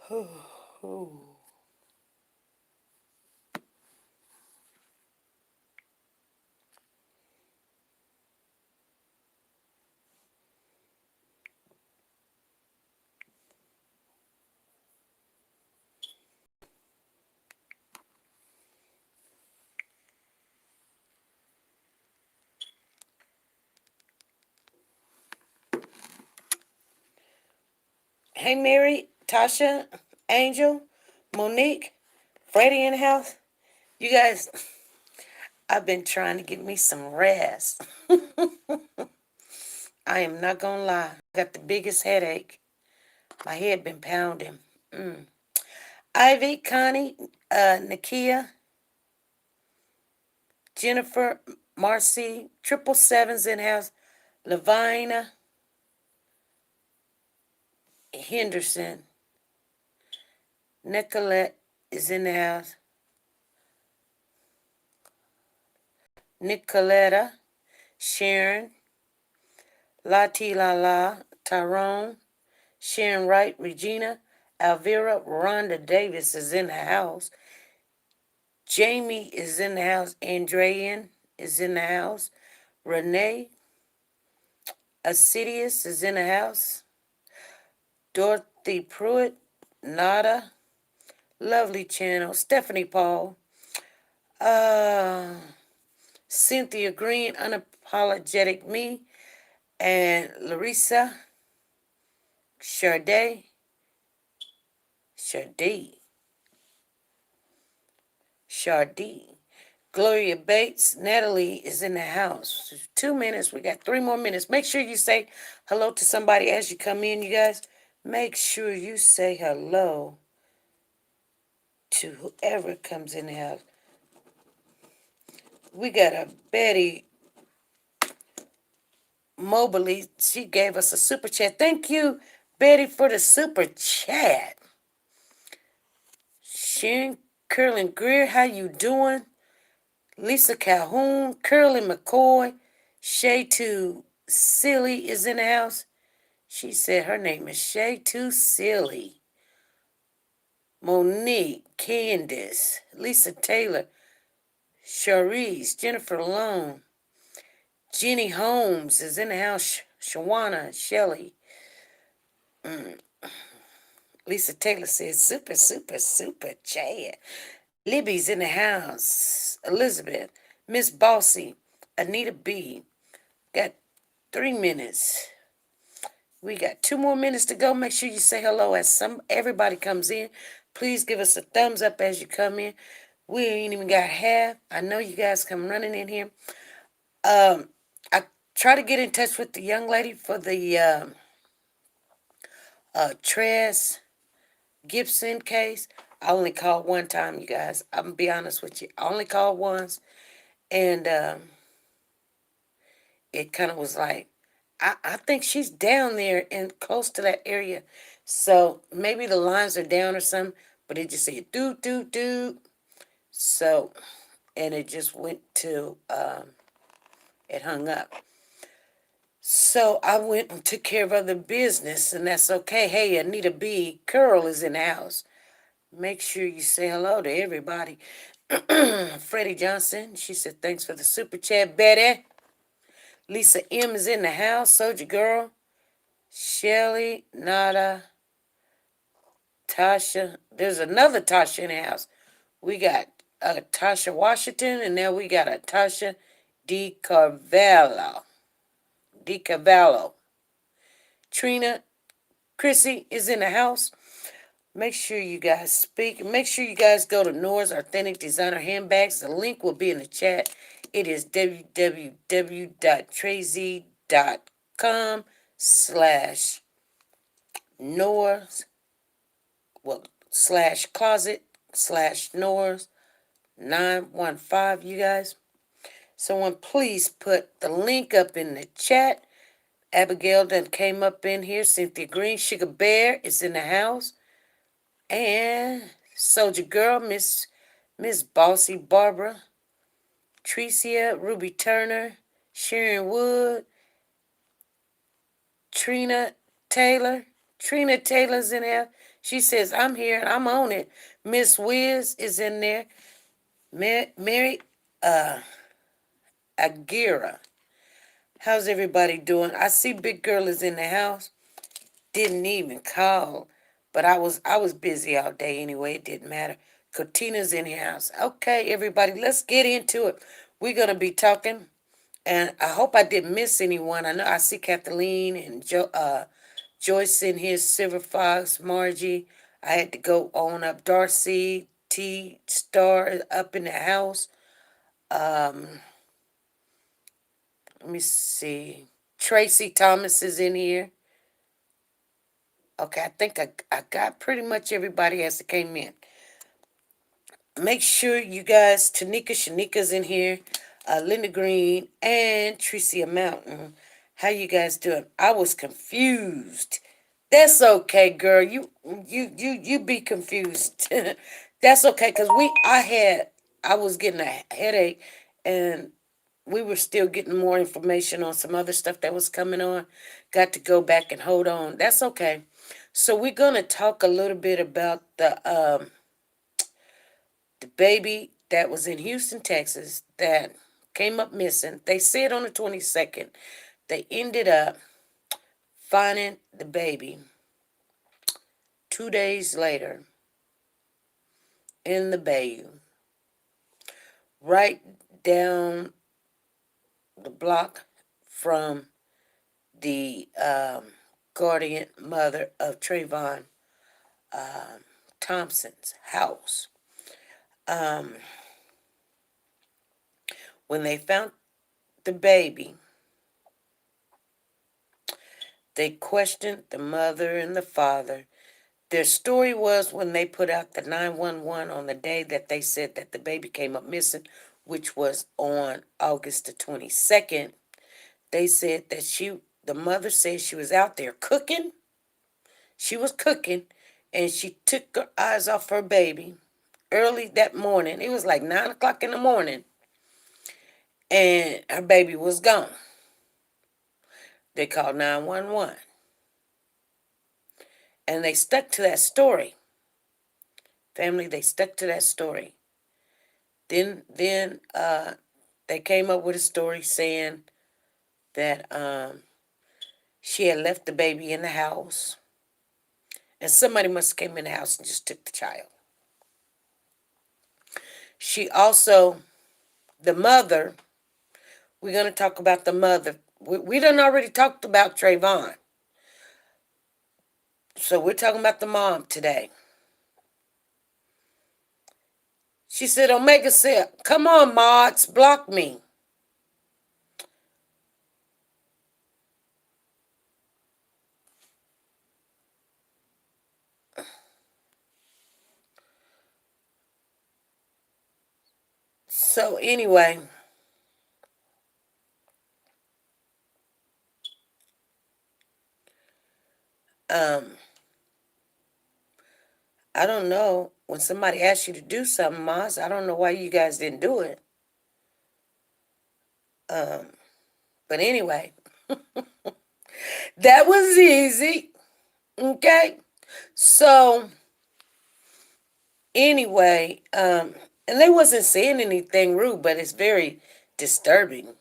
Hey, Mary, Tasha, Angel, Monique, Freddie in the house. You guys, I've been trying to get me some rest. I am not gonna lie. I got the biggest headache. My head been pounding. Ivy, Connie, Nakia, Jennifer, Marcy, 777's in the house. Lavina, Henderson, Nicolette is in the house. Nicoletta, Sharon, Lati La, Tyrone, Sharon Wright, Regina, Alvira, Rhonda Davis is in the house. Jamie is in the house. Andrean is in the house. Renee, Assidious is in the house. Dorothy Pruitt, Nada, Lovely Channel, Stephanie Paul, Cynthia Green, Unapologetic Me, and Larissa, Sade, Gloria Bates, Natalie is in the house. 2 minutes. We got 3 more minutes. Make sure you say hello to somebody as you come in, you guys. Make sure you say hello to whoever comes in the house. We got a Betty Mobley. She gave us a super chat. Thank you, Betty, for the super chat. Sharon Curlin Greer, how you doing? Lisa Calhoun, Curly McCoy, Shay Too Silly is in the house. She said her name is Shay Too Silly. Monique, Candace, Lisa Taylor, Charisse, Jennifer Long, Jenny Holmes is in the house. Shawana, Shelley. Lisa Taylor says super, super, super chat. Libby's in the house. Elizabeth, Miss Bossy, Anita B. Got 3 minutes. We got 2 more minutes to go. Make sure you say hello as everybody comes in. Please give us a thumbs up as you come in. We ain't even got half. I know you guys come running in here. I try to get in touch with the young lady for the Trez Gibson case. I only called one time, you guys. I'm gonna be honest with you. I only called once, and it kind of was like, I think she's down there and close to that area. So maybe the lines are down or something, but it just said doot, doot, doot. So, and it just went to, it hung up. So I went and took care of other business, and that's okay. Hey, Anita B. Curl is in the house. Make sure you say hello to everybody. Freddie Johnson, she said, thanks for the super chat, Betty. Lisa M is in the house. Soldier Girl. Shelly, Nada, Tasha. There's another Tasha in the house. We got Tasha Washington, and now we got a Tasha DiCarvalho. Trina, Chrissy is in the house. Make sure you guys speak. Make sure you guys go to Nora's Authentic Designer Handbags. The link will be in the chat. It is www.tracy.com/Nora's, /closet/Nora's 915, you guys. Someone please put the link up in the chat. Abigail done came up in here. Cynthia Green, Sugar Bear is in the house. And Soldier Girl, Miss Bossy Barbara, Tricia, Ruby Turner, Sharon Wood, Trina Taylor. Trina Taylor's in there. She says, I'm here and I'm on it. Miss Wiz is in there. Mary Aguirre. How's everybody doing? I see Big Girl is in the house. Didn't even call. But I was busy all day anyway. It didn't matter. Katina's in the house. Okay, everybody, let's get into it. We're gonna be talking, and I hope I didn't miss anyone. I know I see Kathleen and Joyce in here, Silver Fox, Margie. I had to go on up. Darcy T Star up in the house. Um, Let me see. Tracy Thomas is in here. Okay, I think I got pretty much everybody as it came in. Make sure you guys, Shanika's in here, Linda Green, and Tricia Mountain. How you guys doing? I was confused. That's okay, girl. You be confused. That's okay, cause I was getting a headache, and we were still getting more information on some other stuff that was coming on. Got to go back and hold on. That's okay. So we're gonna talk a little bit about the baby that was in Houston, Texas, that came up missing. They said on the 22nd, they ended up finding the baby 2 days later in the bayou, right down the block from the guardian mother of Trayvon Thompson's house. Um, when they found the baby, they questioned the mother and the father. Their story was when they put out the 911 on the day that they said that the baby came up missing, which was on August the 22nd. They said that the mother said she was out there cooking. She was cooking, and she took her eyes off her baby early that morning. It was like 9 o'clock in the morning, and her baby was gone. They called 911, and they stuck to that story. Family, they stuck to that story. Then they came up with a story saying that she had left the baby in the house, and somebody must have came in the house and just took the child. She also, the mother, we're going to talk about the mother. We done already talked about Trayvon. So we're talking about the mom today. She said, Omega said, come on, mods, block me. So anyway, um, I don't know. When somebody asks you to do something, mods, I don't know why you guys didn't do it. But anyway, that was easy. Okay. So anyway, and they wasn't saying anything rude, but it's very disturbing,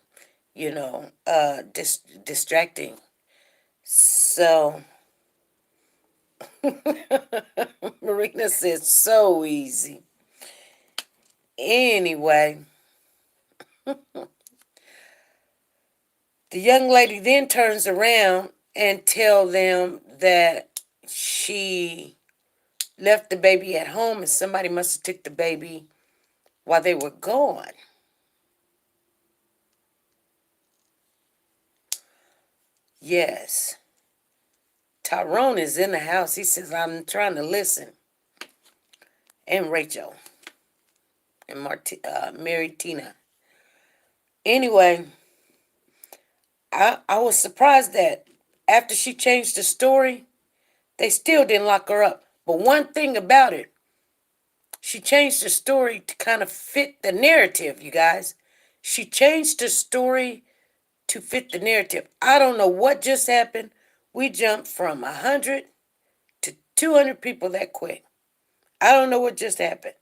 distracting. So Marina says so easy. Anyway, the young lady then turns around and tell them that she left the baby at home and somebody must have took the baby while they were gone. Yes. Tyrone is in the house. He says, I'm trying to listen. And Rachel. And Mary Tina. Anyway, I was surprised that after she changed the story, they still didn't lock her up. But one thing about it, she changed the story to kind of fit the narrative, you guys. She changed the story to fit the narrative. I don't know what just happened. We jumped from 100 to 200 people that quick. I don't know what just happened.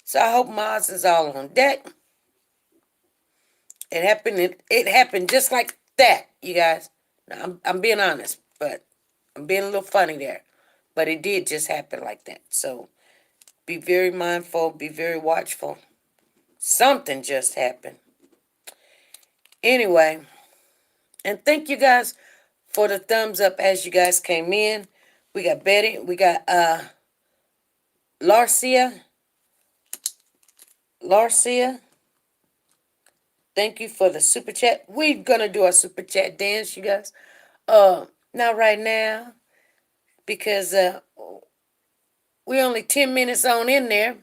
So I hope Maz is all on deck. It happened just like that, you guys. Now, I'm being honest, but I'm being a little funny there. But it did just happen like that. So be very mindful, be very watchful. Something just happened. Anyway, and thank you guys for the thumbs up as you guys came in. We got Betty, we got Larcia. Larcia, thank you for the super chat. We're gonna do our super chat dance, you guys. Not right now because we're only 10 minutes on in there.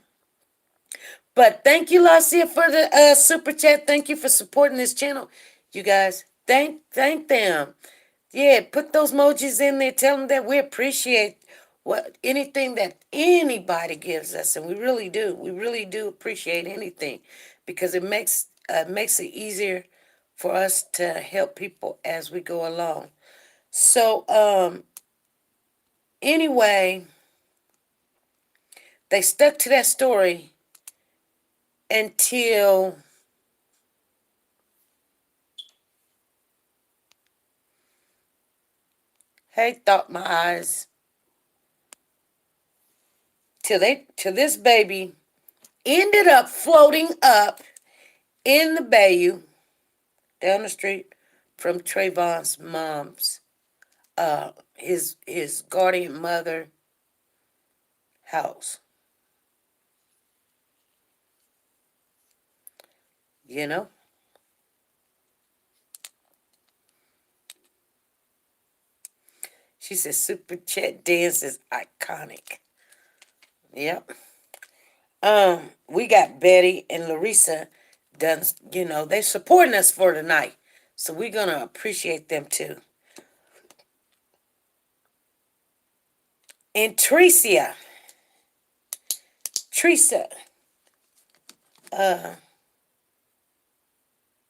But thank you, Larcia, for the super chat. Thank you for supporting this channel, you guys. Thank them. Yeah, put those emojis in there. Tell them that we appreciate anything that anybody gives us, and we really do. We really do appreciate anything because it makes it easier for us to help people as we go along. So, anyway, they stuck to that story until hey, thought my eyes till this baby ended up floating up in the bayou down the street from Trayvon's mom's his guardian mother house. You know? She said super chat dance is iconic. Yep. We got Betty and Larissa done, they supporting us for tonight. So we're gonna appreciate them too. And Teresa, Teresa,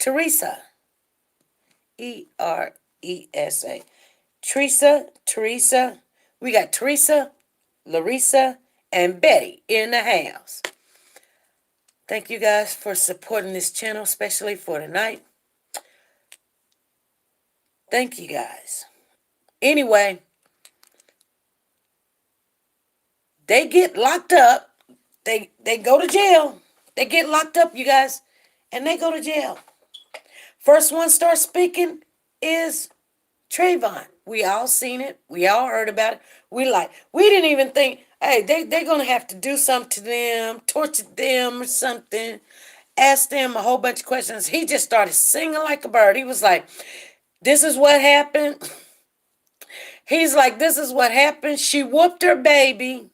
Eresa, Teresa. We got Teresa, Larissa, and Betty in the house. Thank you guys for supporting this channel, especially for tonight. Thank you guys. Anyway, they get locked up. They go to jail. They get locked up, you guys, and they go to jail. First one starts speaking is Trayvon. We all seen it. We all heard about it. We didn't even think, hey, they're going to have to do something to them, torture them or something, ask them a whole bunch of questions. He just started singing like a bird. He was like, this is what happened. He's like, this is what happened. She whooped her baby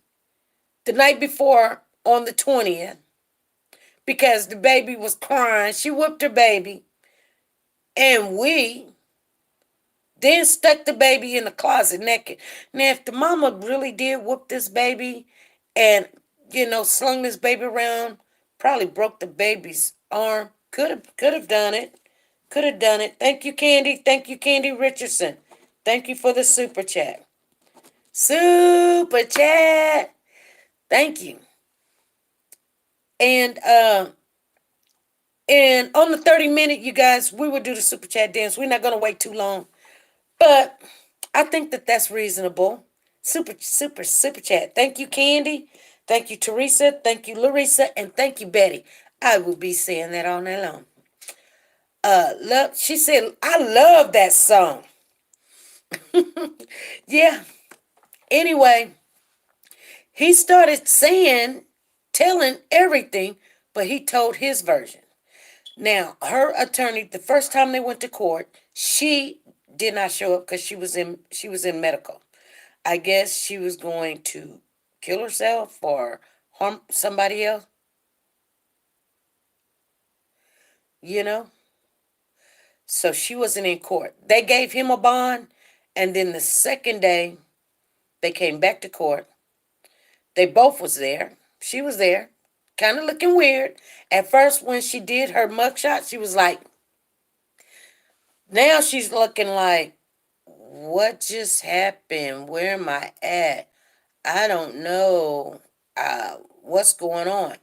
the night before on the 20th because the baby was crying. She whooped her baby. And we then stuck the baby in the closet naked. Now, if the mama really did whoop this baby and, slung this baby around, probably broke the baby's arm, could have done it. Could have done it. Thank you, Candy. Thank you, Candy Richardson. Thank you for the super chat. Super chat. Thank you. And on the 30-minute, you guys, we will do the super chat dance. We're not going to wait too long. But I think that that's reasonable. Super chat. Thank you, Candy. Thank you, Teresa. Thank you, Larissa. And thank you, Betty. I will be saying that all night long. She said, I love that song. Yeah. Anyway, he started telling everything, but he told his version. Now, her attorney, the first time they went to court, she did not show up because she was in medical. I guess she was going to kill herself or harm somebody else. So she wasn't in court. They gave him a bond, and then the second day, they came back to court. They both was there. She was there, kind of looking weird. At first, when she did her mugshot, she was like, now she's looking like, what just happened? Where am I at? I don't know what's going on.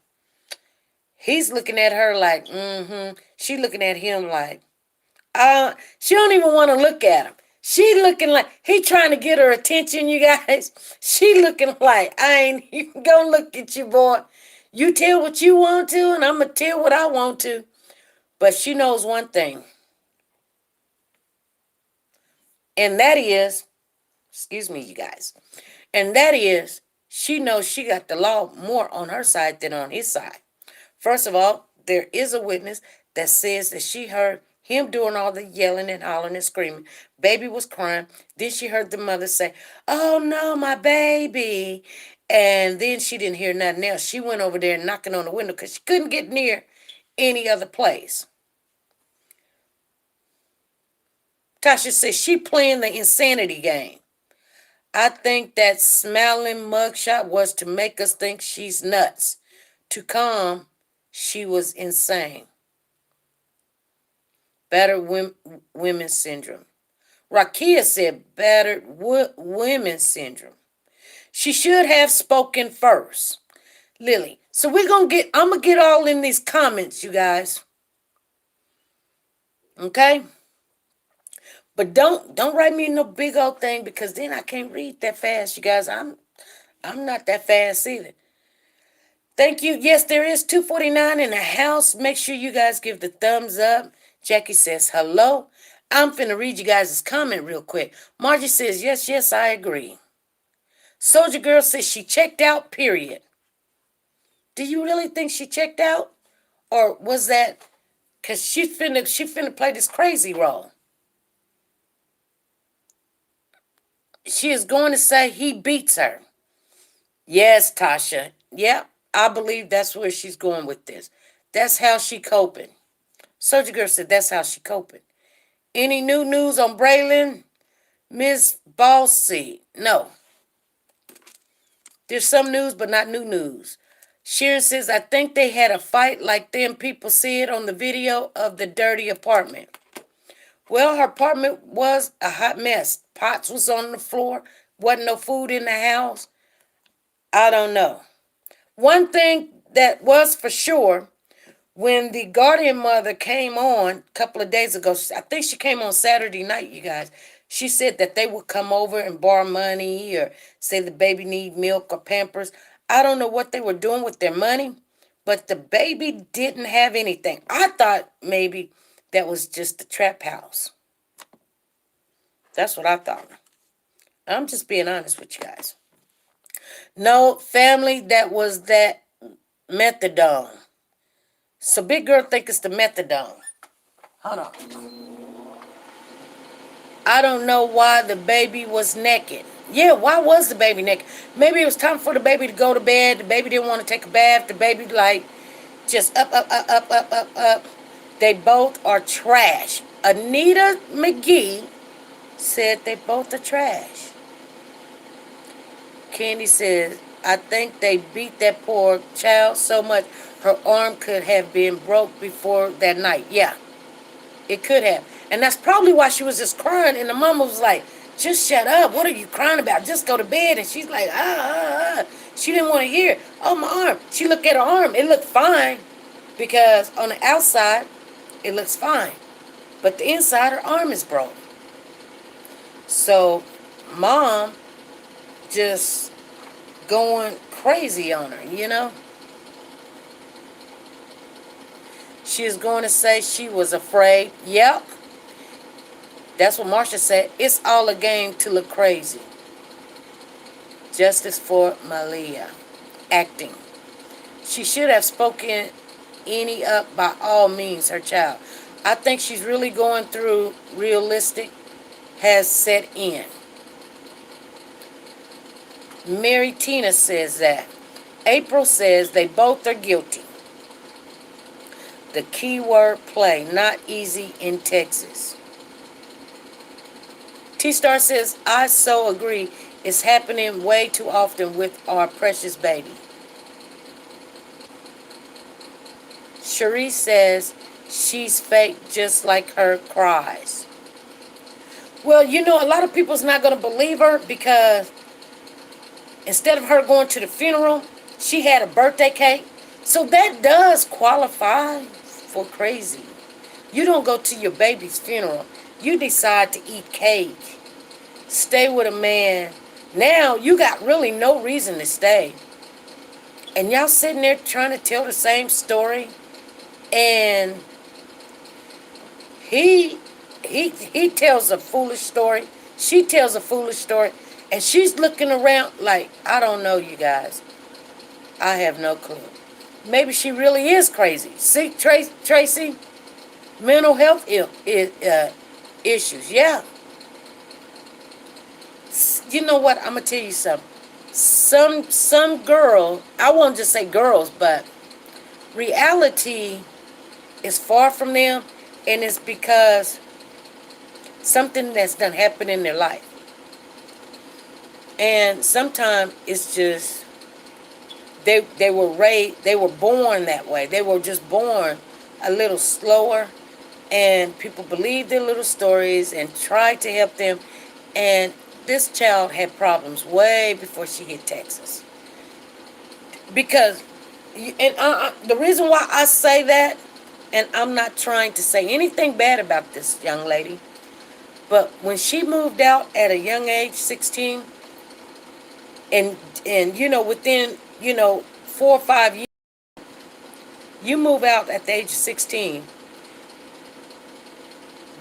He's looking at her like, mm-hmm. She looking at him like, she don't even want to look at him. She looking like he trying to get her attention, you guys. She looking like I ain't even gonna look at you, boy. You tell what you want to, and I'm gonna tell what I want to. But she knows one thing, and that is, excuse me, you guys, and that is she knows she got the law more on her side than on his side. First of all, there is a witness that says that she heard him doing all the yelling and hollering and screaming. Baby was crying. Then she heard the mother say, "Oh no, my baby." And then she didn't hear nothing else. She went over there knocking on the window because she couldn't get near any other place. Tasha says she playing the insanity game. I think that smiling mugshot was to make us think she's nuts. To calm, she was insane. Battered women's syndrome. Rakia said battered women's syndrome. She should have spoken first. Lily. So I'm gonna get all in these comments, you guys. Okay? But don't write me no big old thing because then I can't read that fast, you guys. I'm not that fast either. Thank you. Yes, there is 249 in the house. Make sure you guys give the thumbs up. Jackie says hello. I'm finna read you guys' comment real quick. Margie says, yes, I agree. Soldier Girl says she checked out, period. Do you really think she checked out? Or was that because she finna play this crazy role? She is going to say he beats her. Yes, Tasha. Yep, I believe that's where she's going with this. That's how she coping. Soldier Girl said that's how she coping. Any new news on Braylon? Miss Bossy. No. There's some news, but not new news. Sharon says, I think they had a fight like them people see it on the video of the dirty apartment. Well, her apartment was a hot mess. Pots was on the floor. Wasn't no food in the house. I don't know. One thing that was for sure, when the guardian mother came on a couple of days ago, I think she came on Saturday night, you guys. She said that they would come over and borrow money or say the baby need milk or Pampers. I don't know what they were doing with their money, but the baby didn't have anything. I thought maybe that was just the trap house. That's what I thought. I'm just being honest with you guys. No, family, that was that methadone. So big girl think it's the methadone. Hold on. I don't know why the baby was naked. Yeah, why was the baby naked? Maybe it was time for the baby to go to bed. The baby didn't want to take a bath. The baby like just up. They both are trash. Anita McGee said they both are trash. Candy says, I think they beat that poor child so much her arm could have been broke before that night. Yeah, it could have. And that's probably why she was just crying. And the mama was like, just shut up. What are you crying about? Just go to bed. And she's like, She didn't want to hear it. Oh, my arm. She looked at her arm. It looked fine because on the outside, it looks fine. But the inside, her arm is broke. So, mom just going crazy on her, you know? She is going to say she was afraid. Yep. That's what Marsha said. It's all a game to look crazy. Justice for Maliyah. Acting. She should have spoken any up by all means, her child. I think she's really going through realistic has set in. Mary Tina says that. April says they both are guilty. The keyword play, not easy in Texas. T-Star says, I so agree. It's happening way too often with our precious baby. Cherie says, she's fake just like her cries. Well, you know, a lot of people's not going to believe her because Instead of her going to the funeral, she had a birthday cake. So that does qualify for crazy. You don't go to your baby's funeral. You decide to eat cake. Stay with a man. Now you got really no reason to stay. And y'all sitting there trying to tell the same story. And he he tells a foolish story. She tells a foolish story. And she's looking around like, I don't know, you guys. I have no clue. Maybe she really is crazy. See, Tracy, mental health issues. Yeah. You know what? I'm gonna tell you something. Some girl. I won't just say girls, but reality is far from them, and it's because something that's done happened in their life. And sometimes it's just they were born that way. They were just born a little slower, and people believed their little stories and tried to help them. And this child had problems way before she hit Texas. Because, and the reason why I say that, and I'm not trying to say anything bad about this young lady, but when she moved out at a young age, 16, and within 4 or 5 years, you move out at the age of 16,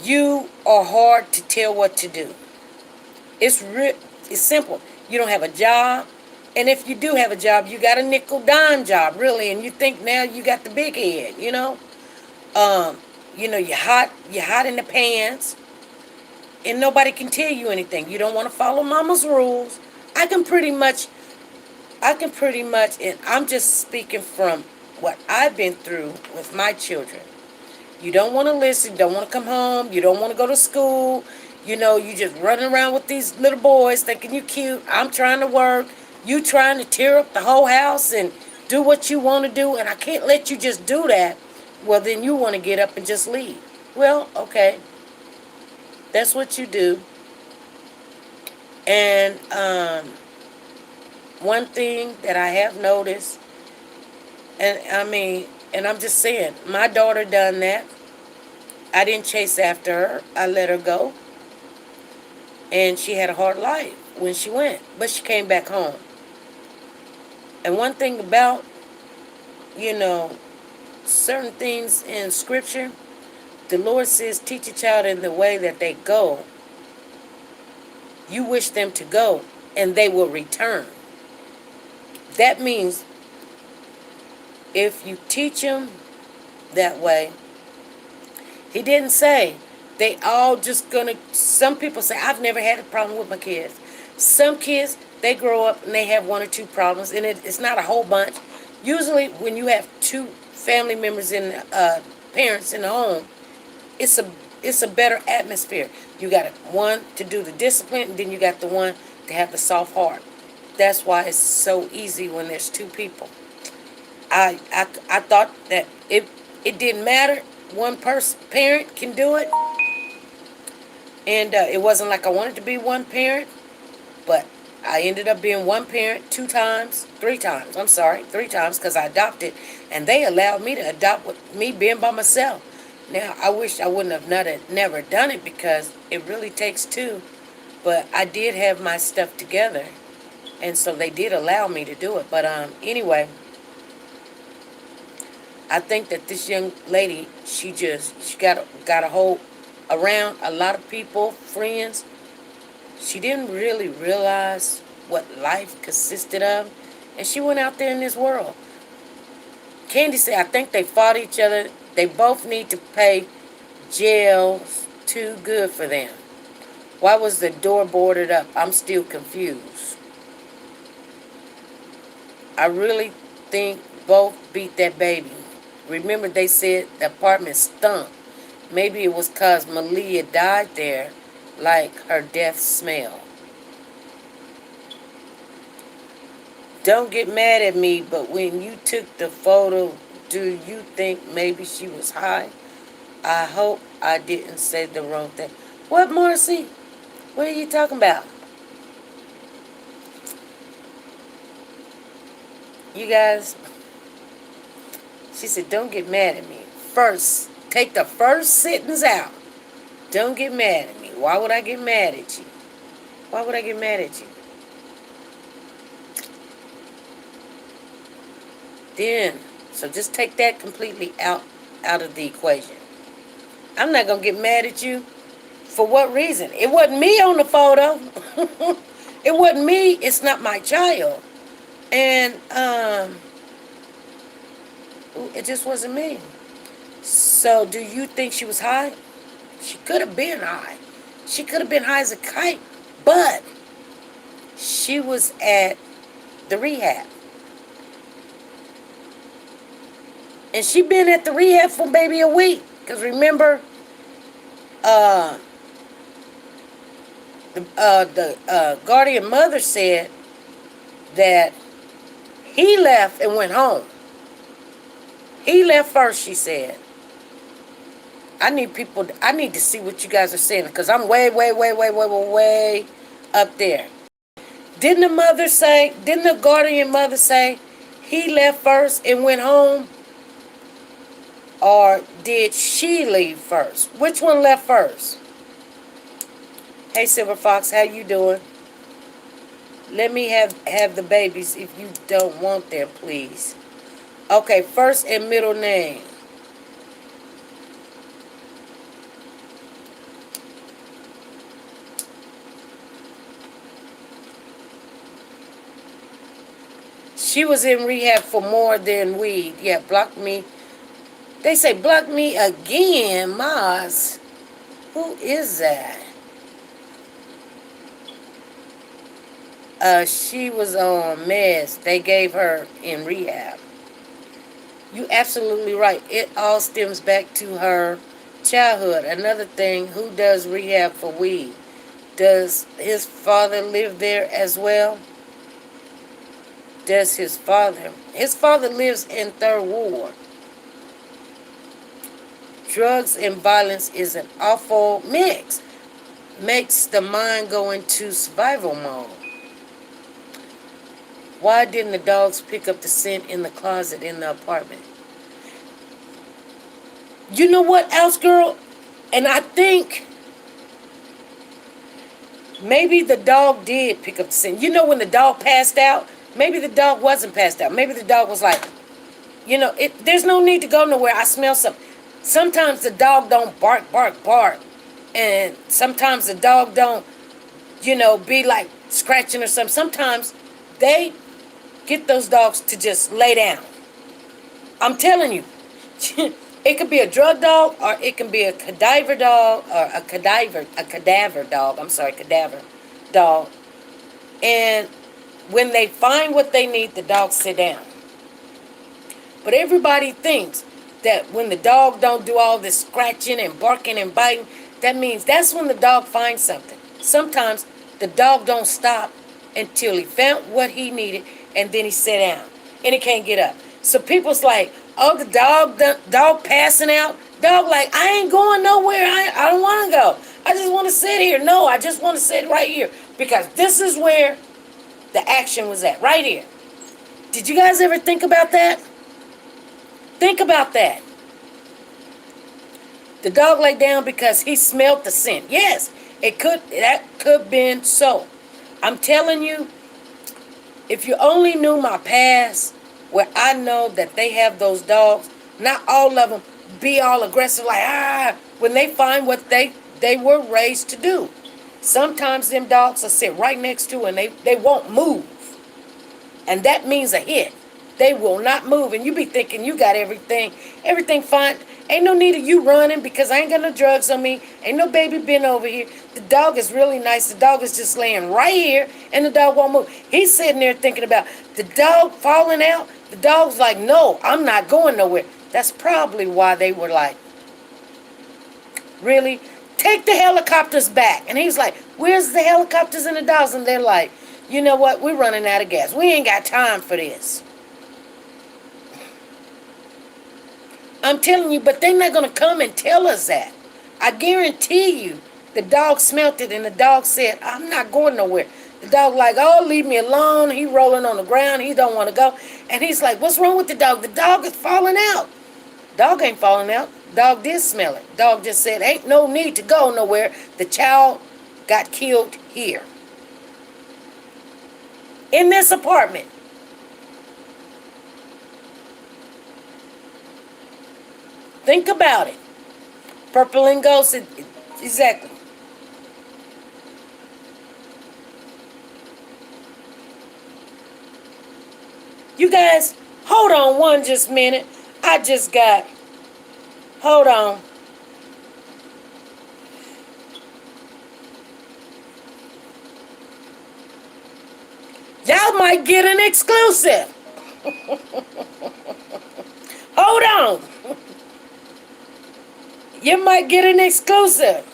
you are hard to tell what to do. It's simple. You don't have a job, and if you do have a job, you got a nickel dime job, really, and you think now you got the big head, you're hot in the pants, and nobody can tell you anything. You don't want to follow mama's rules. I can pretty much, and I'm just speaking from what I've been through with my children. You don't want to listen, you don't want to come home, you don't want to go to school. You just running around with these little boys thinking you cute. I'm trying to work. You trying to tear up the whole house and do what you want to do, and I can't let you just do that. Well, then you want to get up and just leave. Well, okay. That's what you do. And one thing that I have noticed, and I'm just saying, my daughter done that. I didn't chase after her. I let her go. And she had a hard life when she went. But she came back home. And one thing about, certain things in Scripture, the Lord says, teach a child in the way that they go. You wish them to go, and they will return. That means if you teach them that way, he didn't say they all just gonna. Some people say, I've never had a problem with my kids. Some kids, they grow up and they have one or two problems, and it's not a whole bunch. Usually when you have two family members and parents in the home, it's a better atmosphere. You got one to do the discipline, and then you got the one to have the soft heart. That's why it's so easy when there's two people. I thought that it didn't matter. One parent can do it, and it wasn't like I wanted to be one parent, but I ended up being one parent 2 times, 3 times. I'm sorry, 3 times, because I adopted, and they allowed me to adopt with me being by myself. Now I wish I wouldn't have never done it, because it really takes two, but I did have my stuff together, and so they did allow me to do it. But anyway. I think that this young lady, she got a hold around a lot of people, friends. She didn't really realize what life consisted of, and she went out there in this world. Candy said, I think they fought each other. They both need to pay jail. Too good for them. Why was the door boarded up? I'm still confused. I really think both beat that baby. Remember, they said the apartment stunk. Maybe it was because Maliyah died there, like her death smell. Don't get mad at me, but when you took the photo, do you think maybe she was high? I hope I didn't say the wrong thing. What, Marcy? What are you talking about? You guys, she said, don't get mad at me. First, take the first sentence out. Don't get mad at me. Why would I get mad at you? Why would I get mad at you? Then, so just take that completely out of the equation. I'm not gonna get mad at you. For what reason? It wasn't me on the photo. It wasn't me. It's not my child. And it just wasn't me. So, do you think she was high? She could have been high. She could have been high as a kite, but she was at the rehab. And she been at the rehab for maybe a week. Because remember, the guardian mother said that he left and went home. He left first, she said. I need to see what you guys are saying because I'm way up there. Didn't the guardian mother say he left first and went home? Or did she leave first? Which one left first? Hey, Silver Fox, how you doing? Let me have the babies if you don't want them, please. Okay, first and middle name. She was in rehab for more than weed. Yeah, block me. They say block me again, Maz. Who is that? She was on meds. They gave her in rehab. You absolutely right. It all stems back to her childhood. Another thing, who does rehab for weed? Does his father live there as well? Does his father? His father lives in Third Ward. Drugs and violence is an awful mix. Makes the mind go into survival mode. Why didn't the dogs pick up the scent in the closet in the apartment? You know what else, girl? And I think maybe the dog did pick up the scent. You know when the dog passed out? Maybe the dog wasn't passed out. Maybe the dog was like, there's no need to go nowhere. I smell something. Sometimes the dog don't bark. And sometimes the dog don't, be like scratching or something. Sometimes they get those dogs to just lay down. I'm telling you. It could be a drug dog or it can be a cadaver dog or a cadaver dog. I'm sorry, cadaver dog. And when they find what they need, the dogs sit down. But everybody thinks that when the dog don't do all this scratching and barking and biting, that means that's when the dog finds something. Sometimes the dog don't stop until he found what he needed and then he sat down and he can't get up. So people's like, oh, the dog passing out. Dog like, I ain't going nowhere. I don't want to go. I just want to sit here. No, I just want to sit right here because this is where the action was at, right here. Did you guys ever think about that? Think about that. The dog lay down because he smelled the scent. Yes, that could been so. I'm telling you, if you only knew my past, where I know that they have those dogs, not all of them be all aggressive like, when they find what they were raised to do. Sometimes them dogs will sit right next to and they won't move. And that means a hit. They will not move. And you be thinking you got everything fine. Ain't no need of you running because I ain't got no drugs on me. Ain't no baby been over here. The dog is really nice. The dog is just laying right here and the dog won't move. He's sitting there thinking about the dog falling out. The dog's like, no, I'm not going nowhere. That's probably why they were like, really? Take the helicopters back. And he's like, where's the helicopters and the dogs? And they're like, you know what? We're running out of gas. We ain't got time for this. I'm telling you, but they're not going to come and tell us that. I guarantee you, the dog smelt it and the dog said, I'm not going nowhere. The dog like, oh, leave me alone. He rolling on the ground. He don't want to go. And he's like, what's wrong with the dog? The dog is falling out. Dog ain't falling out. Dog did smell it. Dog just said, ain't no need to go nowhere. The child got killed here. In this apartment. Think about it. Purple and Ghost, exactly. You guys, hold on one just minute. I just got, hold on. Y'all might get an exclusive. Hold on. You might get an exclusive.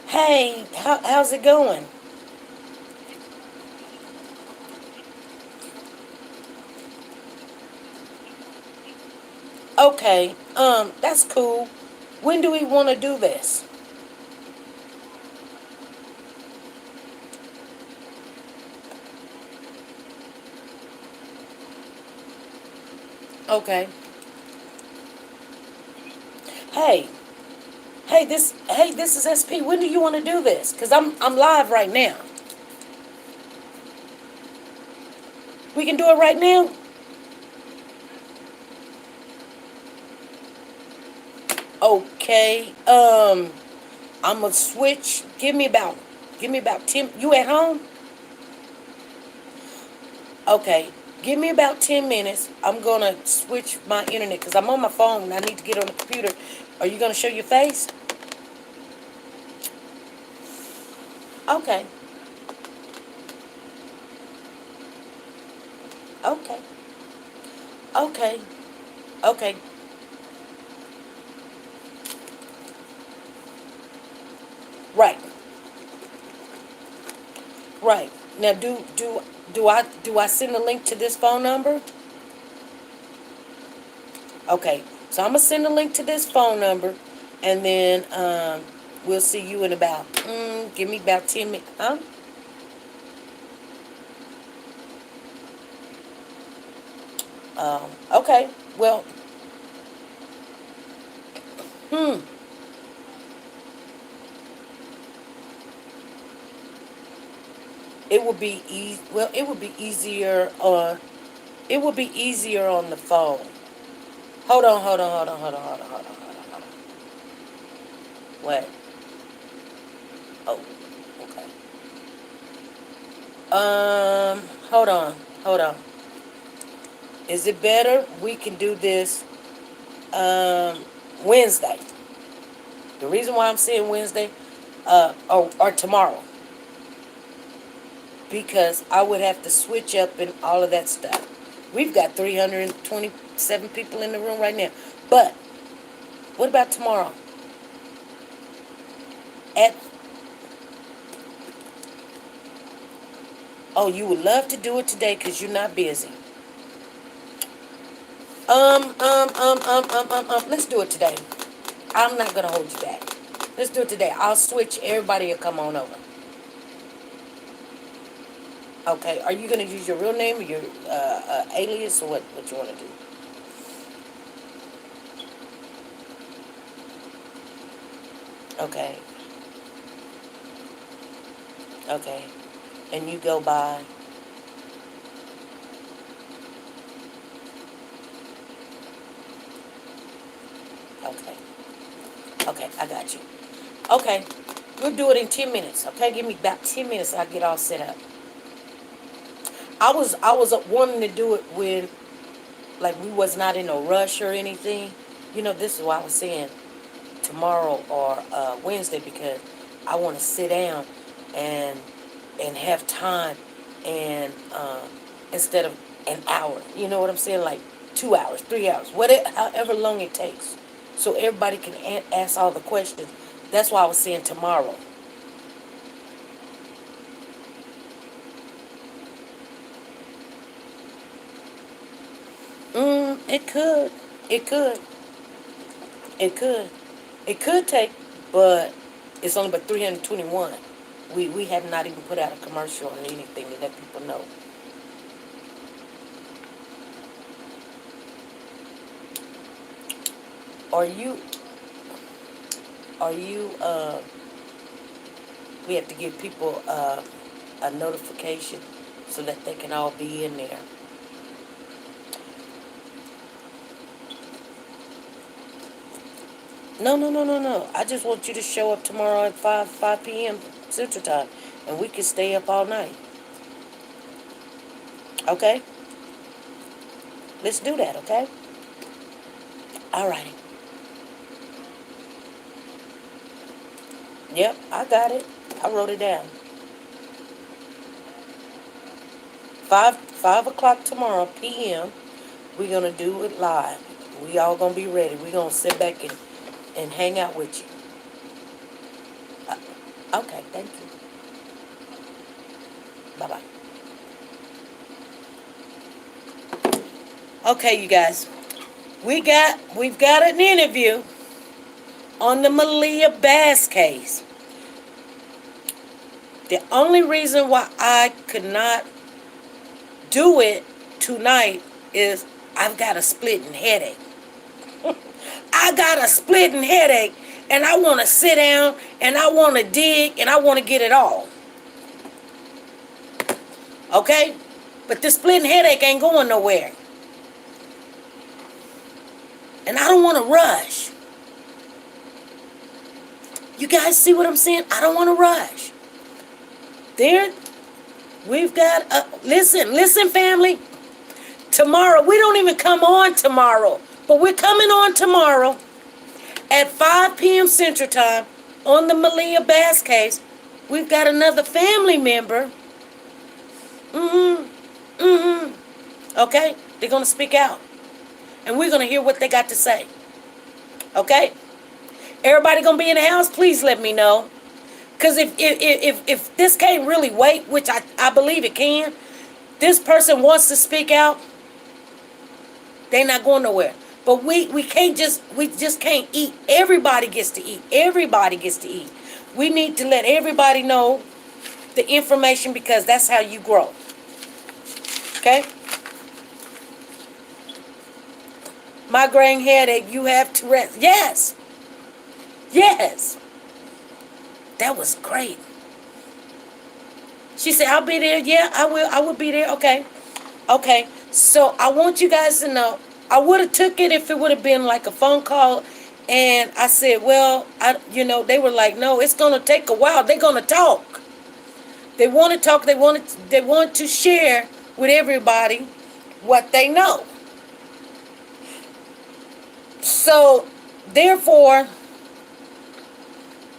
Hey, how's it going? Okay, that's cool. When do we want to do this? Okay. Hey, this is SP. When do you want to do this? Cause I'm live right now. We can do it right now. Okay. I'm gonna switch. Give me about 10. You at home? Okay. Give me about 10 minutes. I'm gonna switch my internet because I'm on my phone. I need to get on the computer. Are you gonna show your face? Okay. Okay. Okay. Okay. Right. Right. Now do I send a link to this phone number? Okay. So I'm gonna send a link to this phone number, and then we'll see you in about give me about 10 minutes. Huh? Okay. Well, hmm. It would be well. It would be easier. It would be easier on the phone. Hold on. Hold on. Hold on. Hold on. Hold on. Hold on. Hold on. Hold on. Wait. Oh. Okay. Hold on. Hold on. Is it better? We can do this Wednesday. The reason why I'm saying Wednesday, or tomorrow, because I would have to switch up and all of that stuff. We've got 327 people in the room right now. But what about tomorrow? At Oh, you would love to do it today because you're not busy. Let's do it today. I'm not gonna hold you back. Let's do it today. I'll switch. Everybody will come on over. Okay. Are you gonna use your real name or your alias or what you want to do? Okay. Okay. And you go by. Okay. Okay. I got you. Okay. We'll do it in 10 minutes. Okay. Give me about 10 minutes. I'll get all set up. I was wanting to do it when like we was not in a rush or anything. This is why I was saying tomorrow or Wednesday because I want to sit down and have time, and instead of an hour. You know what I'm saying? Like 2 hours, 3 hours, whatever, however long it takes, so everybody can ask all the questions. That's why I was saying tomorrow. It could. It could. It could. It could take, but it's only but 321. We have not even put out a commercial or anything to let people know. Are you? Are you? We have to give people a notification so that they can all be in there. No, no, no, no, no. I just want you to show up tomorrow at 5 p.m. Central Time, and we can stay up all night. Okay? Let's do that, okay? All righty. Yep, I got it. I wrote it down. 5 o'clock tomorrow p.m. We're gonna do it live. We all gonna be ready. We're gonna sit back and hang out with you. Okay, thank you. Bye bye. Okay, you guys. We've got an interview on the Maliyah Bass case. The only reason why I could not do it tonight is I've got a splitting headache. I got a splitting headache, and I want to sit down, and I want to dig, and I want to get it all. Okay? But this splitting headache ain't going nowhere. And I don't want to rush. You guys see what I'm saying? I don't want to rush. We've got, listen, family. Tomorrow, we don't even come on tomorrow, but we're coming on tomorrow at 5 p.m. Central Time on the Maliyah Bass case. We've got another family member. Okay? They're going to speak out. And we're going to hear what they got to say. Okay? Everybody going to be in the house? Please let me know. Because if this can't really wait, which I believe it can, this person wants to speak out, they're not going nowhere. But we just can't eat. Everybody gets to eat. Everybody gets to eat. We need to let everybody know the information, because that's how you grow. Okay? Migraine headache, you have to rest. Yes. Yes. That was great. She said, I'll be there. Yeah, I will. I will be there. Okay. Okay. So I want you guys to know, I would have took it if it would have been like a phone call. And I said, well, they were like, no, it's going to take a while. They're going to talk. They want to talk. They want to share with everybody what they know. So, therefore,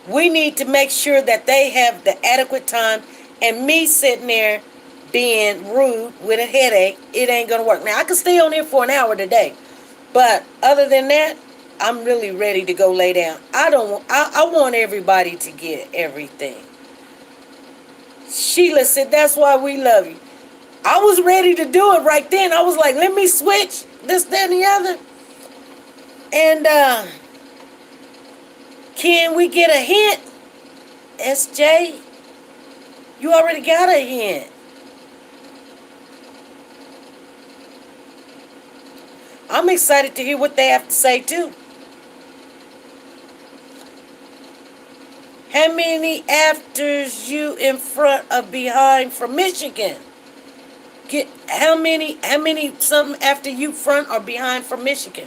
we need to make sure that they have the adequate time. And me sitting there being rude with a headache, it ain't going to work. Now, I can stay on here for an hour today. But other than that, I'm really ready to go lay down. I want everybody to get everything. Sheila said, that's why we love you. I was ready to do it right then. I was like, let me switch this, that, and the other. And can we get a hint? SJ, you already got a hint. I'm excited to hear what they have to say too. How many afters you in front or behind from Michigan? How many something after you front or behind from Michigan?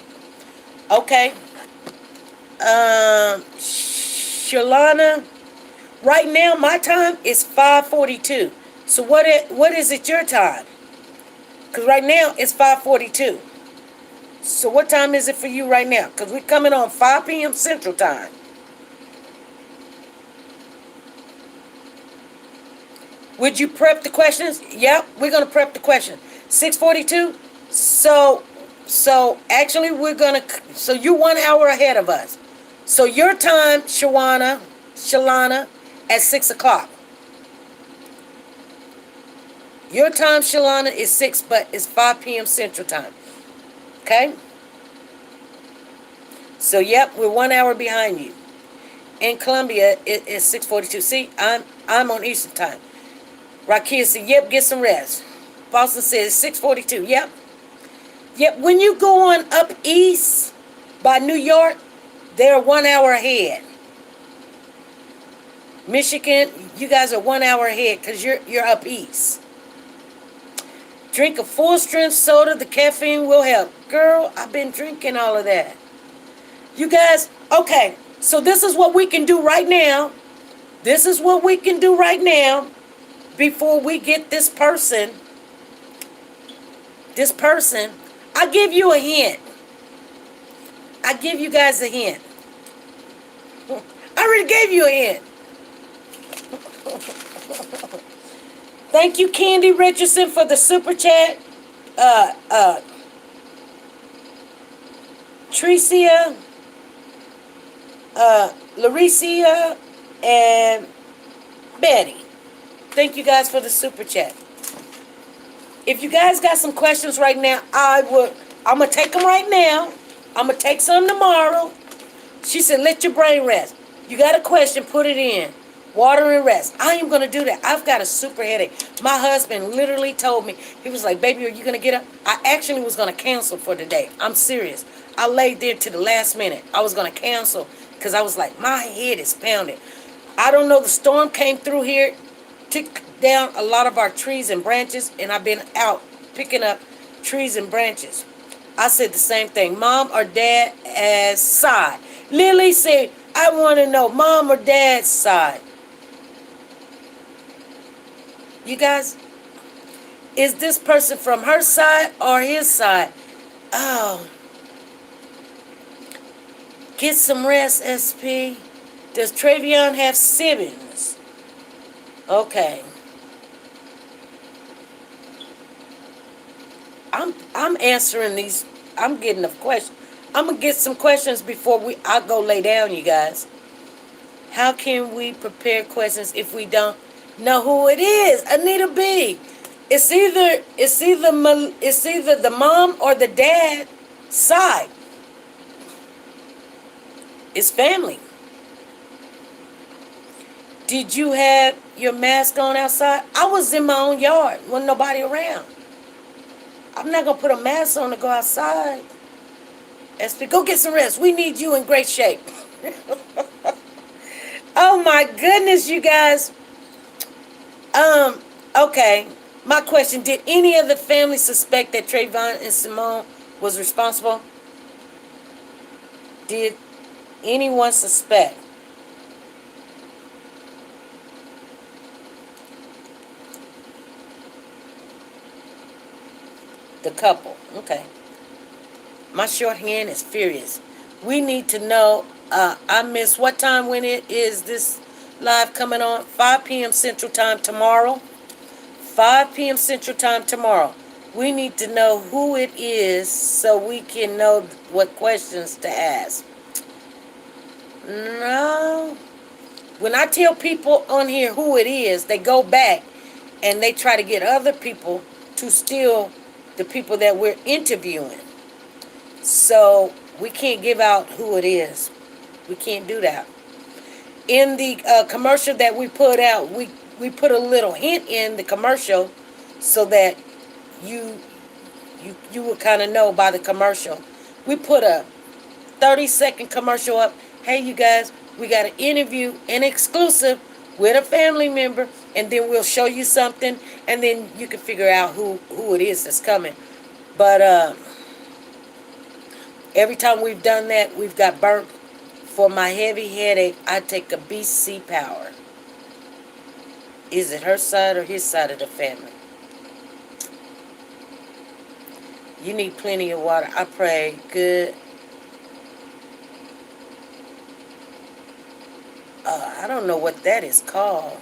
Okay. Shalana, right now my time is 5:42. So what is it your time? Because right now it's 5:42. So what time is it for you right now? Because we're coming on 5 p.m. Central Time. Would you prep the questions? Yep, we're gonna prep the question. 6:42. So actually we're gonna. So you're 1 hour ahead of us. So your time, Shalana, at 6 o'clock. Your time, Shalana, is 6, but it's 5 p.m. Central Time. Okay. So yep, we're 1 hour behind you. In Columbia, it is 6:42. See, I'm on Eastern Time. Rakia said, "Yep, get some rest." Boston says 6:42. Yep, yep. When you go on up east by New York, they're 1 hour ahead. Michigan, you guys are 1 hour ahead because you're up east. Drink a full strength soda. The caffeine will help. Girl, I've been drinking all of that. You guys, okay. So this is what we can do right now. This is what we can do right now before we get this person. I give you a hint. I give you guys a hint. I already gave you a hint. Thank you, Candy Richardson, for the super chat. Tricia, Laricia, and Betty. Thank you guys for the super chat. If you guys got some questions right now, I'm gonna take them right now. I'm gonna take some tomorrow. She said, "Let your brain rest. You got a question, put it in. Water and rest." I am gonna do that. I've got a super headache. My husband literally told me, he was like, "Baby, are you gonna get up?" I actually was gonna cancel for today. I'm serious. I laid there to the last minute. I was gonna cancel because I was like, my head is pounding. I don't know. The storm came through here, took down a lot of our trees and branches, and I've been out picking up trees and branches. I said the same thing. Mom or dad as side. Lily said, "I want to know mom or dad's side." You guys, is this person from her side or his side? Oh, get some rest, SP. Does Travion have siblings? Okay. I'm answering these. I'm getting a question. I'm gonna get some questions before I go lay down, you guys. How can we prepare questions if we don't know who it is? Anita B. It's either the mom or the dad side. It's family. Did you have your mask on outside? I was in my own yard. Wasn't nobody around. I'm not gonna put a mask on to go outside. SP, go get some rest. We need you in great shape. Oh my goodness, you guys. Okay. My question, did any of the family suspect that Trayvon and Simone was responsible? Did anyone suspect? The couple. Okay. My shorthand is furious. We need to know. I miss what time when it is this live coming on? 5 p.m. Central Time tomorrow. 5 p.m. Central Time tomorrow. We need to know who it is so we can know what questions to ask. No. When I tell people on here who it is, they go back and they try to get other people to steal the people that we're interviewing. So we can't give out who it is. We can't do that. In the commercial that we put out, we put a little hint in the commercial so that you would kind of know by the commercial. We put a 30-second commercial up. Hey, you guys, we got an interview, an exclusive with a family member, and then we'll show you something, and then you can figure out who it is that's coming. But every time we've done that, we've got burnt. For my heavy headache, I take a BC Power. Is it her side or his side of the family? You need plenty of water. I pray. Good. I don't know what that is called.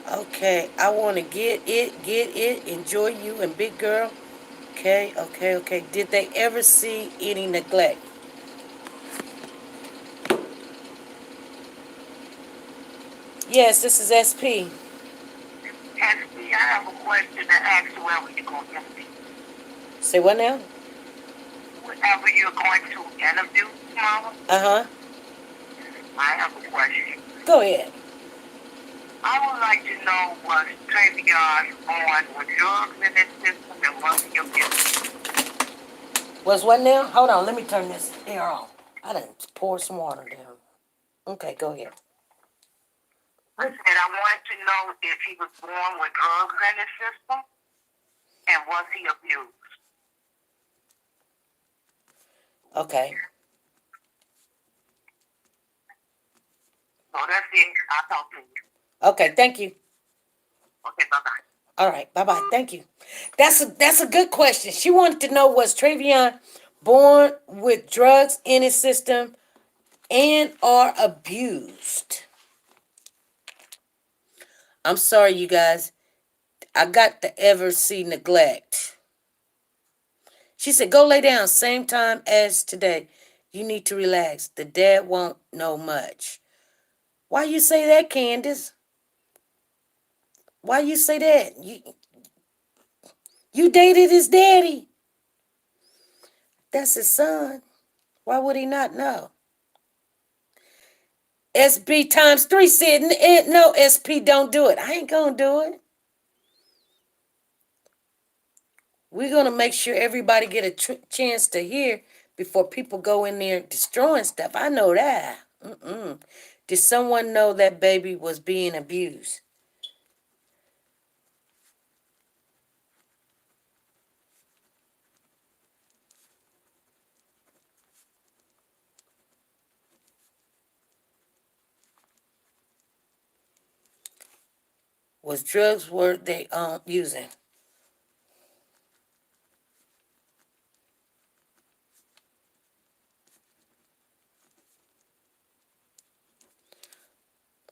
Okay, I want to get it, enjoy you and big girl. Okay, okay, okay. Did they ever see any neglect? Yes, this is SP. SP, I have a question to ask whoever you're going to interview. Say what now? Whoever you're going to interview tomorrow, Uh-huh. I have a question. Go ahead. I would like to know was Travion on with drugs in his system and was he abused? Was what now? Hold on, let me turn this air on. I done pour some water down. Okay, go ahead. I said I wanted to know if he was born with drugs in his system and was he abused? Okay. So that's it. I'll talk to you. Okay, thank you. Okay, bye-bye. All right, bye-bye. Thank you. That's a good question. She wanted to know, was Travion born with drugs in his system and or abused? I'm sorry, you guys. I got to ever see neglect. She said, go lay down, same time as today. You need to relax. The dad won't know much. Why you say that, Candace? Why you say that? You dated his daddy. That's his son. Why would he not know? SB times three said, no, SP, don't do it. I ain't gonna do it. We're gonna make sure everybody get a chance to hear before people go in there destroying stuff. I know that. Did someone know that baby was being abused? Was drugs were they using?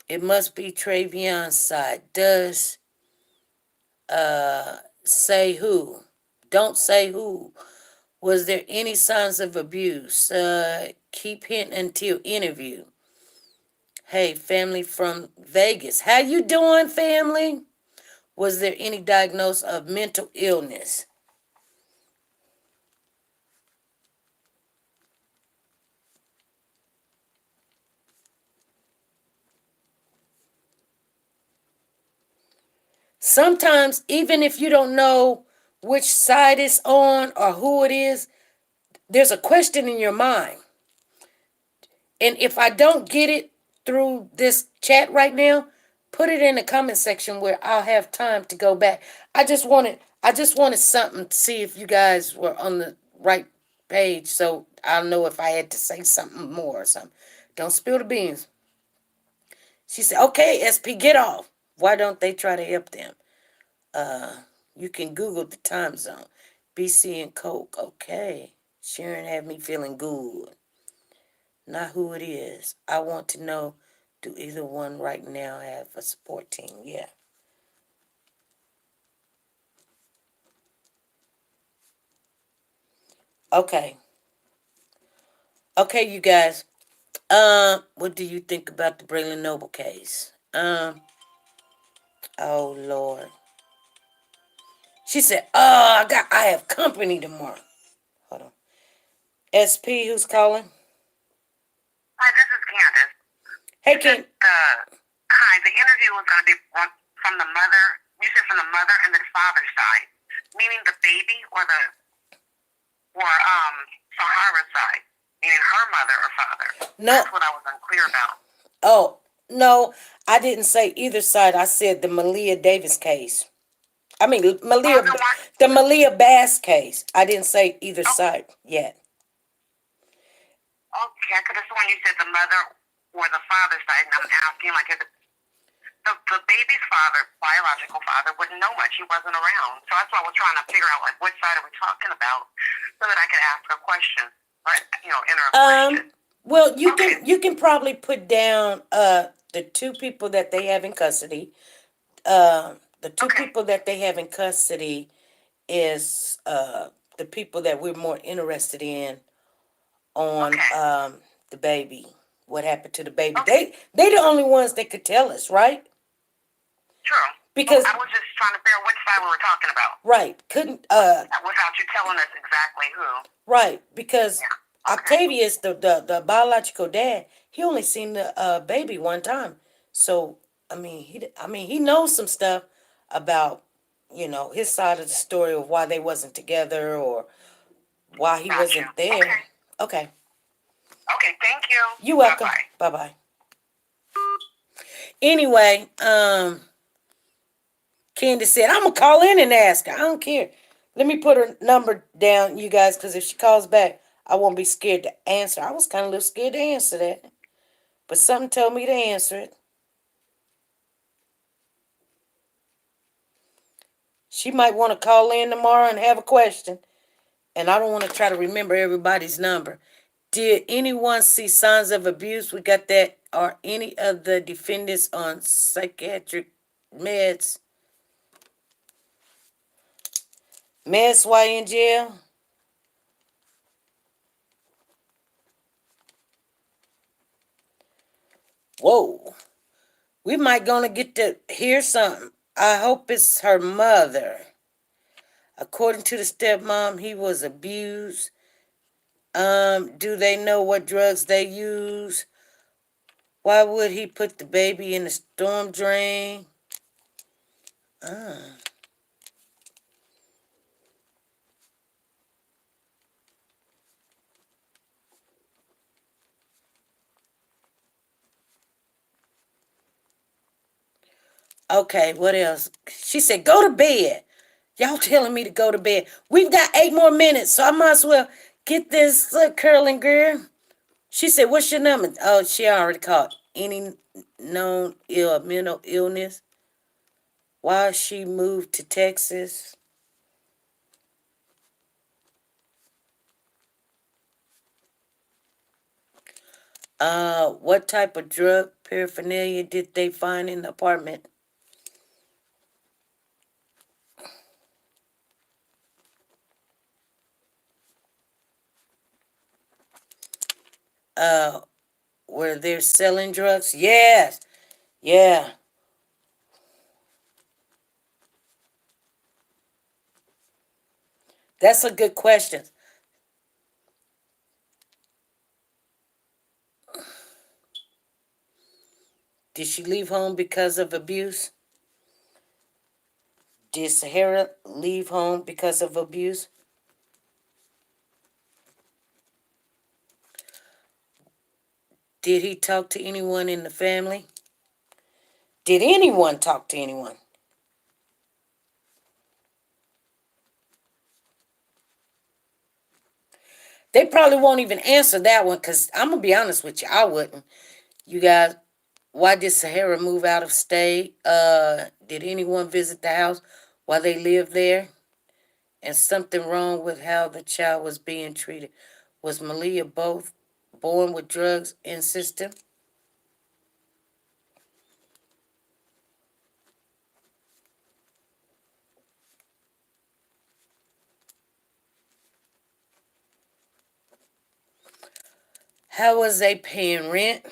It must be Travion's side. Does say who? Don't say who. Was there any signs of abuse? Keep hinting until interview. Hey, family from Vegas. How you doing, family? Was there any diagnosis of mental illness? Sometimes, even if you don't know which side it's on or who it is, there's a question in your mind. And if I don't get it through this chat right now, put it in the comment section where I'll have time to go back. I just wanted something to see if you guys were on the right page so I'll know if I had to say something more or something. Don't spill the beans. She said, okay, SP, get off. Why don't they try to help them? You can Google the time zone. BC and Coke. Okay. Sharon had me feeling good. Not who it is. I want to know, do either one right now have a support team? Yeah. Okay. Okay, you guys. What do you think about the Braylon Noble case? Oh Lord. She said, I have company tomorrow. Hold on. SP, who's calling? Hi, this is Candace. Hey, Ken. Hi, the interview was going to be from the mother. You said from the mother and the father's side, meaning the baby or Sahara's side, meaning her mother or father. No. That's what I was unclear about. Oh, no, I didn't say either side. I said the Maliyah Davis case. I mean, the Maliyah Bass case. I didn't say either side yet. Okay, I could have sworn you said the mother or the father's side, and I'm asking, like, if the baby's father, biological father, wouldn't know much. He wasn't around. So that's why I was trying to figure out, like, which side are we talking about so that I could ask a question, or, enter a question. Well, you can probably put down the two people that they have in custody. the two Okay. people that they have in custody is the people that we're more interested in on Okay. the baby. What happened to the baby? Okay. They the only ones that could tell us, right? True. Well, Because I was just trying to figure out which side we were talking about right, couldn't without you telling us exactly who. right, because Yeah. Okay. Octavius, the biological dad, he only seen the baby one time. So he knows some stuff about his side of the story of why they wasn't together or why he Got you. wasn't there. Okay. Okay, Okay. Thank you. you Bye welcome. bye. Bye bye. Anyway, Candy said I'm gonna call in and ask her. I don't care. Let me put her number down, you guys, because if she calls back, I won't be scared to answer. I was kind of a little scared to answer that, but something told me to answer it. She might want to call in tomorrow and have a question, and I don't want to try to remember everybody's number. Did anyone see signs of abuse? We got that. Are any of the defendants on psychiatric meds? Meds while in jail? Whoa. We might gonna get to hear something. I hope it's her mother. According to the stepmom, he was abused. Do they know what drugs they use? Why would he put the baby in the storm drain? Uh. Okay, what else? She said, go to bed. Y'all telling me to go to bed. We've got 8 more minutes, so I might as well get this curling girl. She said, what's your number? Oh, she already called. Any known mental illness? Why she moved to Texas? What type of drug paraphernalia did they find in the apartment? Uh, were they selling drugs? Yes. Yeah. That's a good question. Did she leave home because of abuse? Did Sahara leave home because of abuse? Did he talk to anyone in the family? Did anyone talk to anyone? They probably won't even answer that one because I'm going to be honest with you. I wouldn't. You guys, why did Sahara move out of state? Did anyone visit the house while they lived there? And something wrong with how the child was being treated. Was Maliyah both born with drugs in system? How was they paying rent?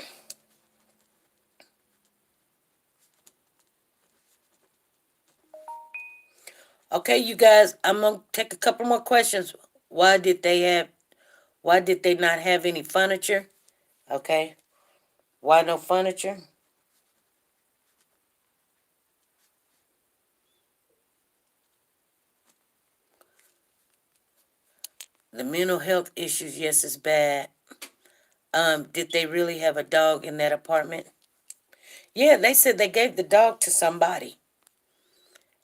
Okay, you guys, I'm gonna take a couple more questions. Why did they have why did they not have any furniture? Okay. Why no furniture? The mental health issues, yes, is bad. Did they really have a dog in that apartment? Yeah, they said they gave the dog to somebody.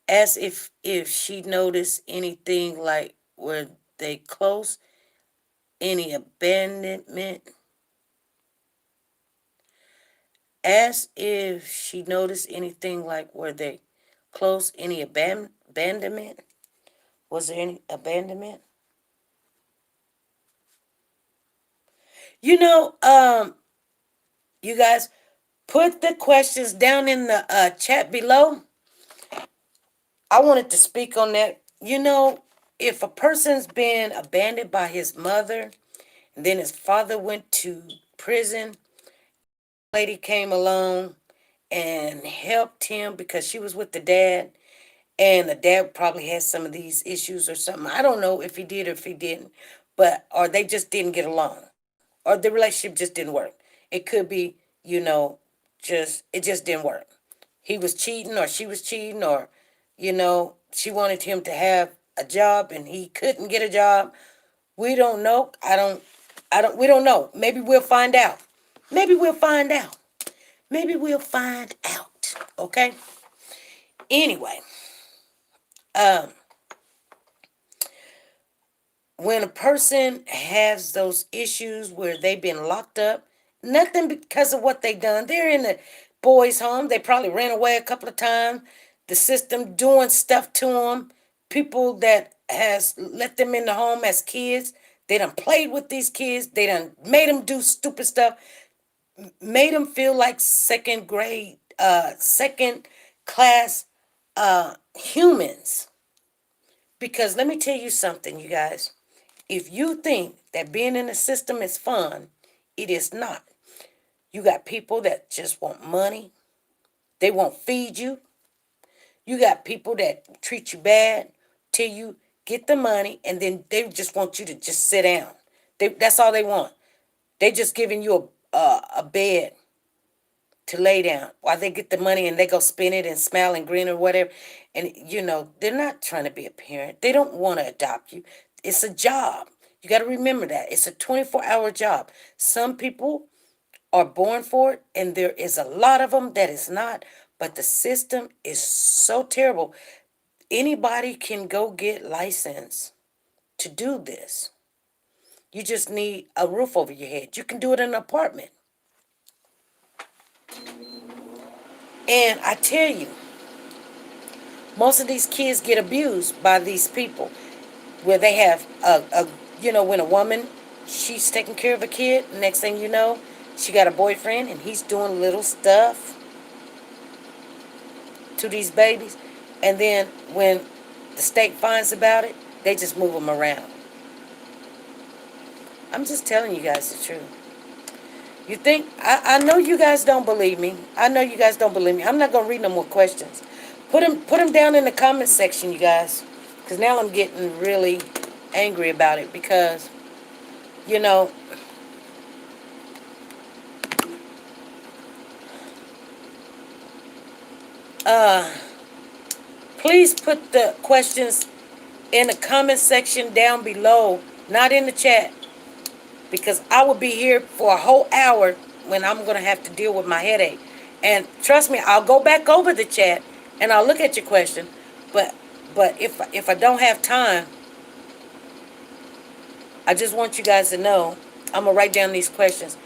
Asked if she noticed anything like were they close, any abandonment. Asked if she noticed anything like were they close, any abandonment. Was there any abandonment? You know, you guys put the questions down in the chat below. I wanted to speak on that. If a person's been abandoned by his mother, and then his father went to prison, lady came along and helped him because she was with the dad, and the dad probably had some of these issues or something. I don't know if he did or if he didn't, but or they just didn't get along, or the relationship just didn't work. It could be, just it just didn't work. He was cheating, or she was cheating, or she wanted him to have a job and he couldn't get a job. We don't know. We don't know. Maybe we'll find out. Maybe we'll find out. Maybe we'll find out. Okay? Anyway, um, when a person has those issues where they've been locked up, nothing because of what they done. They're in a boys' home. They probably ran away a couple of times. The system doing stuff to them. People that has let them in the home as kids. They done played with these kids. They done made them do stupid stuff. Made them feel like second grade, second class humans. Because let me tell you something, you guys. If you think that being in the system is fun, it is not. You got people that just want money. They won't feed you. You got people that treat you bad till you get the money, and then they just want you to just sit down. That's all they want. They just giving you a bed to lay down while they get the money and they go spend it and smile and grin or whatever. And they're not trying to be a parent. They don't want to adopt you. It's a job. You got to remember that. It's a 24-hour job. Some people are born for it, and there is a lot of them that is not. But the system is so terrible. Anybody can go get license to do this. You just need a roof over your head. You can do it in an apartment. And I tell you, most of these kids get abused by these people, where they have when a woman, she's taking care of a kid, next thing you know, she got a boyfriend and he's doing little stuff to these babies. And then when the state finds about it, they just move them around. I'm just telling you guys the truth. You think, I know you guys don't believe me. I know you guys don't believe me. I'm not going to read no more questions. Put them down in the comment section, you guys. Because now I'm getting really angry about it. Because, please put the questions in the comment section down below. Not in the chat. Because I will be here for a whole hour when I'm going to have to deal with my headache. And trust me, I'll go back over the chat and I'll look at your question. But if I don't have time, I just want you guys to know I'm going to write down these questions.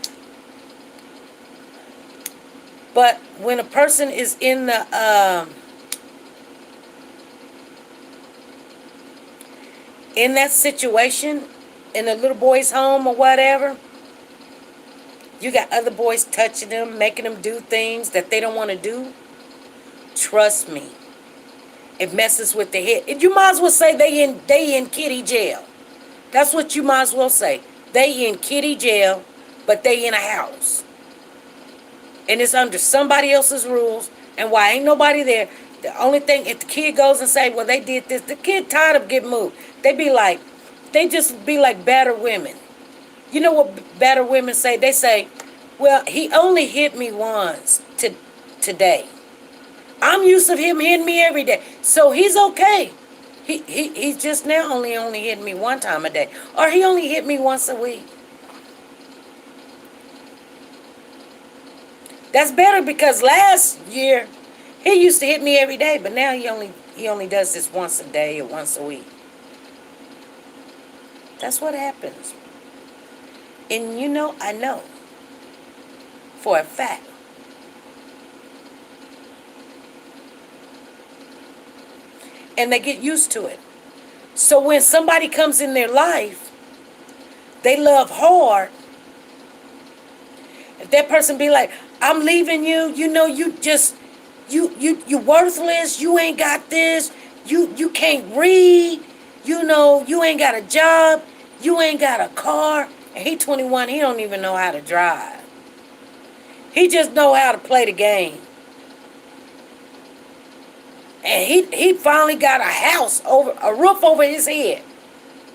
But when a person is in the in that situation, in a little boy's home or whatever, you got other boys touching them, making them do things that they don't want to do. Trust me, it messes with their head. You might as well say they in kitty jail. That's what you might as well say. They in kitty jail, but they in a house, and it's under somebody else's rules. And why ain't nobody there? The only thing, if the kid goes and say, "Well, they did this," the kid tired of getting moved. They just be like battered women. You know what battered women say? They say, "Well, he only hit me once today. I'm used to him hitting me every day, so he's okay. He's just now only hitting me one time a day, or he only hit me once a week." That's better, because last year he used to hit me every day, but now he only does this once a day or once a week. That's what happens. And I know for a fact. And they get used to it. So when somebody comes in their life, they love hard. If that person be like, "I'm leaving you, you worthless, you ain't got this, You can't read. You know, you ain't got a job. You ain't got a car. And he 21, he don't even know how to drive. He just know how to play the game. And he finally got a house over a roof over his head.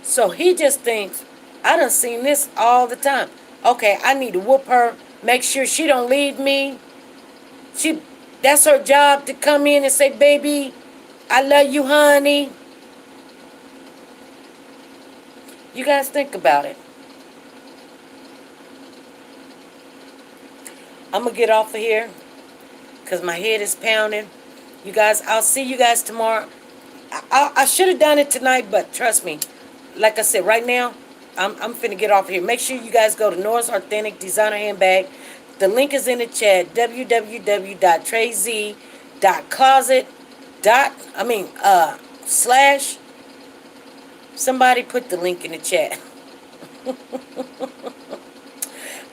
So he just thinks, I done seen this all the time. Okay, I need to whoop her, make sure she don't leave me. She that's her job to come in and say, baby, I love you, honey. You guys think about it. I'm gonna get off of here because my head is pounding. You guys, I'll see you guys tomorrow. I should have done it tonight, but trust me, like I said, right now, I'm finna get off of here. Make sure you guys go to Nora's Authentic Designer Handbag. The link is in the chat, www.trayz.closet. Slash. Somebody put the link in the chat.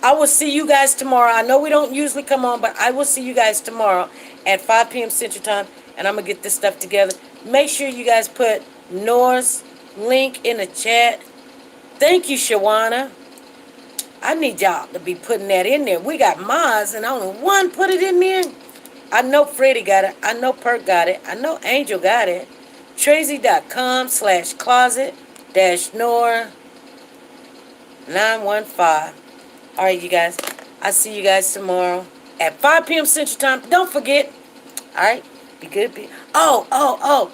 I will see you guys tomorrow. I know we don't usually come on, but I will see you guys tomorrow at 5 p.m. Central Time, and I'm going to get this stuff together. Make sure you guys put Nora's link in the chat. Thank you, Shawana. I need y'all to be putting that in there. We got Maz, and only one put it in there. I know Freddie got it. I know Perk got it. I know Angel got it. Tracy.com/closet-Nora915. All right, you guys. I'll see you guys tomorrow at 5 p.m. Central Time. Don't forget. All right. Be good. Oh.